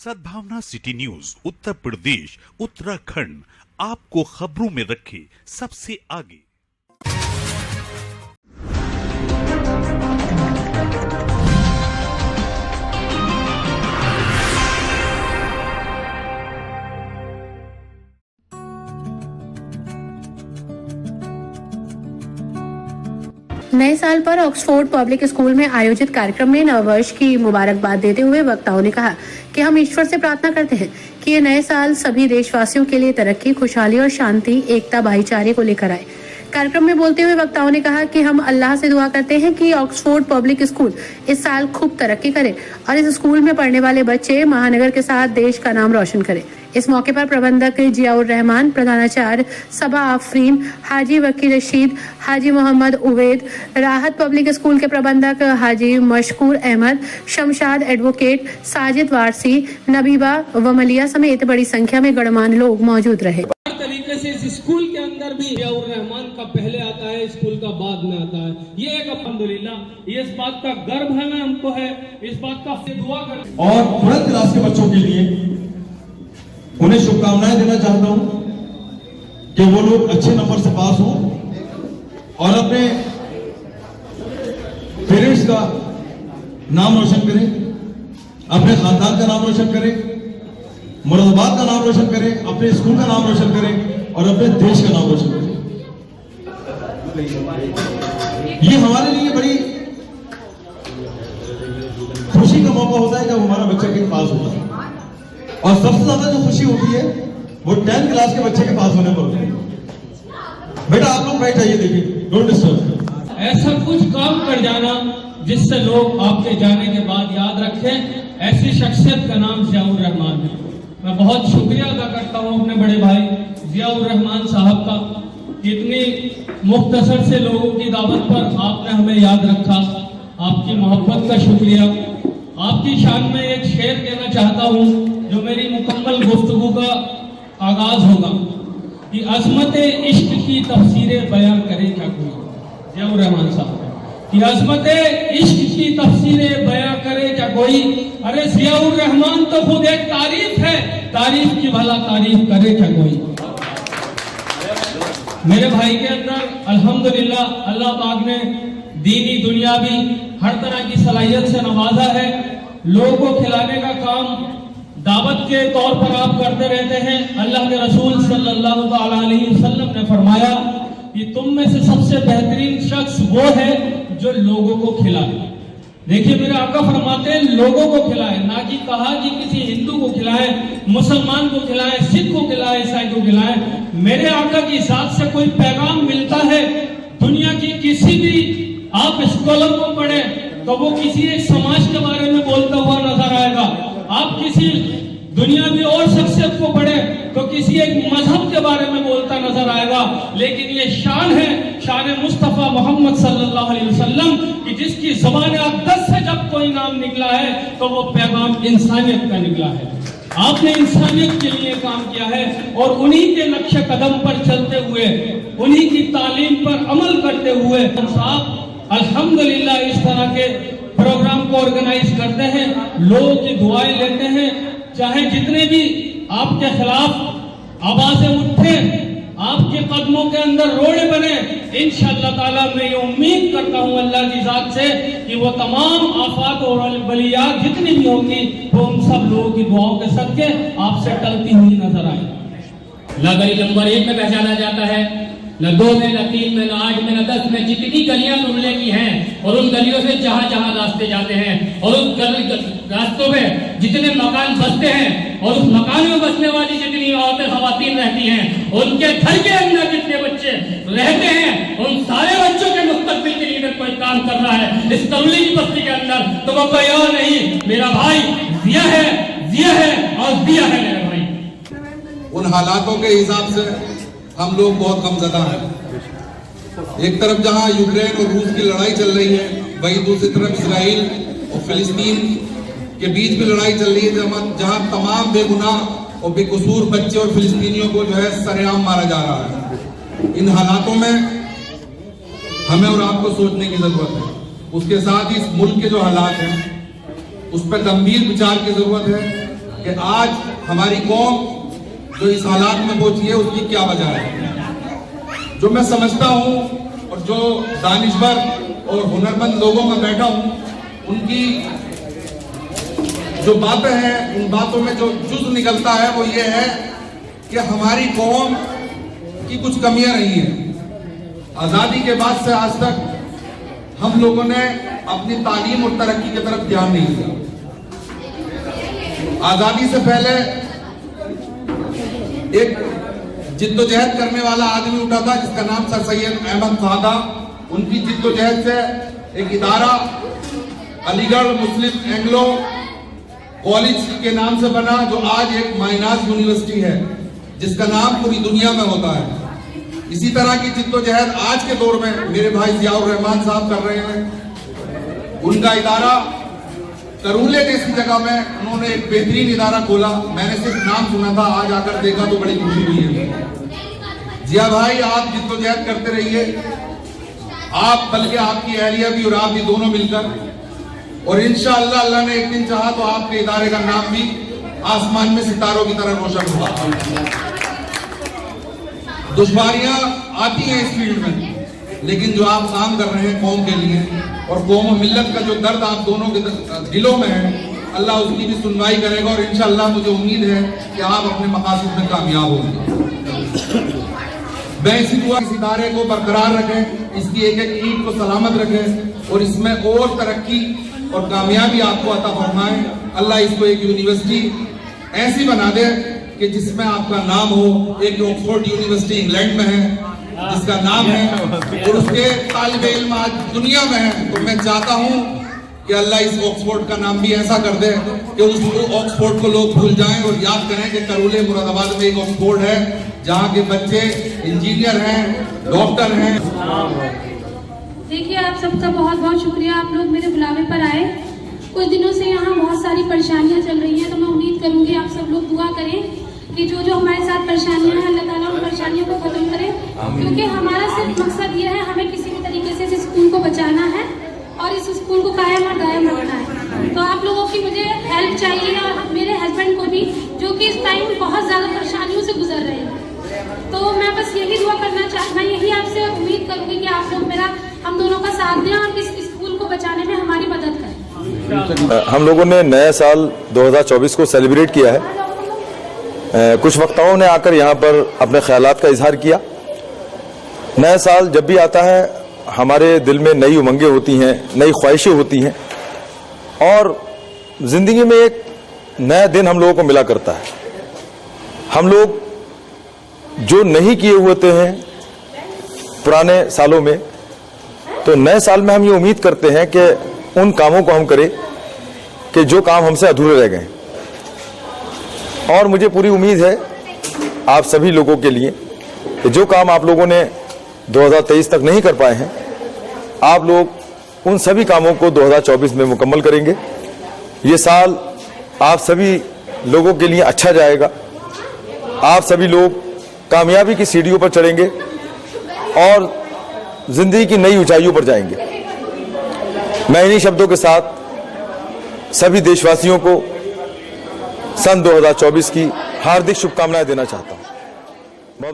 सद्भावना city news Uttar Pradesh Uttarakhand आपको खबरों में रखे सबसे आगे। नए साल पर ऑक्सफोर्ड पब्लिक स्कूल में आयोजित कार्यक्रम में नववर्ष की मुबारकबाद देते हुए वक्ताओं ने कहा कि हम ईश्वर से प्रार्थना करते हैं कि ये नए साल सभी देशवासियों के लिए तरक्की, खुशहाली और शांति, एकता, भाईचारे को लेकर आए। कार्यक्रम में बोलते हुए वक्ताओं ने कहा कि हम अल्लाह से दुआ करते हैं कि ऑक्सफोर्ड पब्लिक स्कूल इस साल खूब तरक्की करे और इस स्कूल में पढ़ने वाले बच्चे महानगर के साथ देश का नाम रोशन करें। इस मौके पर प्रबंधक जियाउर रहमान, प्रधानाचार्य सबा आफरीन, हाजी वकील रशीद, हाजी मोहम्मद उवैद, राहत पब्लिक स्कूल के प्रबंधक हाजी मशकूर अहमद, शमशाद एडवोकेट, साजिद वारसी, नबीबा वमलिया समेत बड़ी संख्या में गणमान्य लोग मौजूद रहे। तरीके से इस स्कूल के अंदर भी जियाउर रहमान का पहले आता है, स्कूल का बाद में आता है। ये एक अल्हम्दुलिल्लाह, ये इस बात का गर्व है, मैं हमको है इस बात का दुआ कर। और तुरंत क्लास के बच्चों के लिए उन्हें शुभकामनाएं देना चाहता हूं कि वो लोग अच्छे नंबर से पास हों और अपने पेरेंट्स का नाम रोशन करें, अपने खानदान का नाम रोशन करें, मुरादाबाद का नाम रोशन करें, अपने स्कूल का नाम रोशन करें और अपने देश का नाम रोशन करें। ये हमारे लिए बड़ी खुशी का मौका होता है जब हमारा बच्चा कहीं पास होता है और सबसे ज्यादा जो खुशी होती है वो 10th क्लास के बच्चे के पास होने पर होती है। बेटा आप लोग बैठ जाइए, देखिए, डोंट डिस्टर्ब। ऐसा कुछ काम कर जाना जिससे लोग आपके जाने के बाद याद रखें, ऐसी शख्सियत का नाम जियाउर रहमान है। मैं बहुत शुक्रिया अदा करता हूँ अपने बड़े भाई जियाउर रहमान साहब का, इतनी मुख्तसर से लोगों की दावत पर आपने हमें याद रखा। आपकी मोहब्बत का शुक्रिया। आपकी शान में एक शेर कहना चाहता हूँ जो मेरी मुकम्मल गुफ्तगू का आगाज होगा कि अज़मत इश्क की तफसीरें बयां करे क्या कोई। जियाउर रहमान साहब कि अज़मत इश्क की तफसीरें बयां करे क्या कोई। अरे जियाउर रहमान तो खुद एक तारीफ है, तारीफ की भला तारीफ करे क्या कोई। मेरे भाई के अंदर अल्हम्दुलिल्लाह अल्लाह पाक ने दीनी दुनियावी हर तरह की सलाहियत से नवाजा है। लोगों को खिलाने का काम दावत के तौर पर आप करते रहते हैं। अल्लाह के रसूल सल्लल्लाहु अलैहि वसल्लम ने फरमाया कि तुम में से सबसे बेहतरीन शख्स वो है जो लोगों को खिलाए। देखिए मेरे आका फरमाते हैं लोगों को खिलाए, ना कि कहा कि किसी हिंदू को खिलाए, मुसलमान को खिलाए, सिख को खिलाए, ईसाई को खिलाए। मेरे आका की जात से कोई पैगाम मिलता है, दुनिया की किसी भी आप स्कॉलर को पढ़े तो वो किसी एक समाज के बारे में बोलता हुआ नजर आएगा। आप किसी दुनियावी और शख्सियत को पढ़े तो किसी एक मजहब के बारे में बोलता नजर आएगा। लेकिन ये शान है, शान मुस्तफा मोहम्मद सल्लल्लाहु अलैहि वसल्लम कि जिसकी ज़बान अक़दस से जब कोई नाम निकला है तो वो पैगाम इंसानियत का निकला है। आपने इंसानियत के लिए काम किया है और उन्हीं के नक्शे कदम पर चलते हुए, उन्हीं की तालीम पर अमल करते हुए हम साहब अल्हम्दुलिल्लाह इस तरह के प्रोग्राम को ऑर्गेनाइज करते हैं, लोगों की दुआएं लेते हैं। चाहे जितने भी आपके खिलाफ आवाजें उठे, आपके कदमों के अंदर रोड़े बने, इंशाअल्लाह ताला मैं ये उम्मीद करता हूँ अल्लाह की जात से कि वो तमाम आफात और बलियात जितनी भी होंगी वो उन सब लोगों की दुआओं के सदके आपसे टलती हुई नजर आए। न गली नंबर 1 में पहचाना जाता है, न 2 में, न 3 में, न 8 में, न 10 में, जितनी गलियां तुमने की हैं और उन गलियों से जहां जहां रास्ते जाते हैं और उस रास्तों में जितने मकान बसते हैं और उस मकान में बसने वाली जितनी औरतें खवातीन रहती हैं, उनके घर के अंदर जितने बच्चे रहते हैं, उन सारे बच्चों के मुस्तकबिल के लिए अगर कोई काम कर रहा है इस कमली की बस्ती के अंदर तो वो कोई और नहीं, मेरा भाई जिया है, जिया है और दिया है मेरा भाई। उन हालातों के हिसाब से हम लोग बहुत कमज़दा हैं। एक तरफ जहां यूक्रेन और रूस की लड़ाई चल रही है, वहीं दूसरी तरफ इजराइल और फिलिस्तीन के बीच में लड़ाई चल रही है, जहां तमाम बेगुनाह और बेकसूर बच्चे और फिलिस्तीनियों को जो है सरेआम मारा जा रहा है। इन हालातों में हमें और आपको सोचने की जरूरत है। उसके साथ ही इस मुल्क के जो हालात हैं उस पर गंभीर विचार की जरूरत है। कि आज हमारी कौम जो इस हालात में पहुंची है उसकी क्या वजह है। जो मैं समझता हूं और जो दानिशवर और हुनरमंद लोगों में बैठा हूं, उनकी जो बातें हैं, उन बातों में जो जुज निकलता है वो ये है कि हमारी कौम की कुछ कमियां रही हैं। आजादी के बाद से आज तक हम लोगों ने अपनी तालीम और तरक्की की तरफ ध्यान नहीं दिया। आजादी से पहले एक जिद्दोजहद करने वाला आदमी उठा था जिसका नाम सर सैयद अहमद खां था। उनकी जिद्दोजहद से एक इदारा अलीगढ़ मुस्लिम एंग्लो कॉलेज के नाम से बना, जो आज एक माइनॉर यूनिवर्सिटी है जिसका नाम पूरी दुनिया में होता है। इसी तरह की जिद्दोजहद आज के दौर में मेरे भाई जियाउर रहमान साहब कर रहे हैं। उनका इदारा करूले जैसी जगह में उन्होंने एक बेहतरीन इदारा खोला। मैंने सिर्फ नाम सुना था, आज आकर देखा तो बड़ी खुशी हुई है। जिया भाई, आप जिद्दोजहद करते रहिए, आप बल्कि आपकी अहलिया भी और आप भी दोनों मिलकर, और इंशाअल्लाह अल्लाह ने एक दिन चाहा तो आपके इदारे का नाम भी आसमान में सितारों की तरह रोशन होगा। दुश्वारियां आती हैं इस फील्ड में, लेकिन जो आप काम कर रहे हैं कौम के लिए और कौम और मिल्लत का जो दर्द आप दोनों के दिलों में है, अल्लाह उसकी भी सुनवाई करेगा। और इंशाअल्लाह मुझे उम्मीद है कि आप अपने मकासद में कामयाब होंगे। मैं इसी दुआ इस इदारे को बरकरार रखें, इसकी एक एक ईंट को सलामत रखें और इसमें और तरक्की और कामयाबी आपको अता फरमाए। अल्लाह इसको एक यूनिवर्सिटी ऐसी बना दे कि जिसमें आपका नाम हो। एक ऑक्सफोर्ड यूनिवर्सिटी इंग्लैंड में है जिसका नाम है और उसके तालिब इल्म आज दुनिया में है। तो मैं चाहता हूं कि अल्लाह इस ऑक्सफोर्ड का नाम भी ऐसा कर दे कि उस ऑक्सफोर्ड को लोग भूल जाएं और याद करें कि करूले मुरादाबाद में एक ऑक्सफोर्ड है जहां के बच्चे इंजीनियर हैं, डॉक्टर हैं। देखिए, आप सबका बहुत बहुत शुक्रिया, आप लोग मेरे बुलावे पर आए। कुछ दिनों से यहाँ बहुत सारी परेशानियाँ चल रही हैं, तो मैं उम्मीद करूंगी आप सब लोग दुआ करें कि जो जो हमारे साथ परेशानियाँ हैं अल्लाह ताला उन परेशानियों को खत्म करे, क्योंकि हमारा सिर्फ मकसद ये है, हमें किसी भी तरीके से इस स्कूल को बचाना है और इस स्कूल को कायम और दायम रखना है। तो आप लोगों की मुझे हेल्प चाहिए और मेरे हस्बैंड को भी, जो कि इस टाइम बहुत ज़्यादा परेशानियों से गुजर रहे हैं। तो मैं बस यही दुआ करना मैं यही आपसे उम्मीद करूँगी कि आप लोग हम दोनों का साथ दें और इस स्कूल को बचाने में हमारी मदद करें। हम लोगों ने नए साल 2024 को सेलिब्रेट किया है। कुछ वक्ताओं ने आकर यहाँ पर अपने ख्यालात का इजहार किया। नया साल जब भी आता है हमारे दिल में नई उमंगें होती हैं, नई ख्वाहिशें होती हैं और ज़िंदगी में एक नया दिन हम लोगों को मिला करता है। हम लोग जो नहीं किए होते हैं पुराने सालों में, तो नए साल में हम ये उम्मीद करते हैं कि उन कामों को हम करें कि जो काम हमसे अधूरे रह गए। और मुझे पूरी उम्मीद है आप सभी लोगों के लिए कि जो काम आप लोगों ने 2023 तक नहीं कर पाए हैं, आप लोग उन सभी कामों को 2024 में मुकम्मल करेंगे। ये साल आप सभी लोगों के लिए अच्छा जाएगा। आप सभी लोग कामयाबी की सीढ़ियों पर चढ़ेंगे और जिंदगी की नई ऊंचाइयों पर जाएंगे। मैं इन्हीं शब्दों के साथ सभी देशवासियों को सन 2024 की हार्दिक शुभकामनाएं देना चाहता हूं।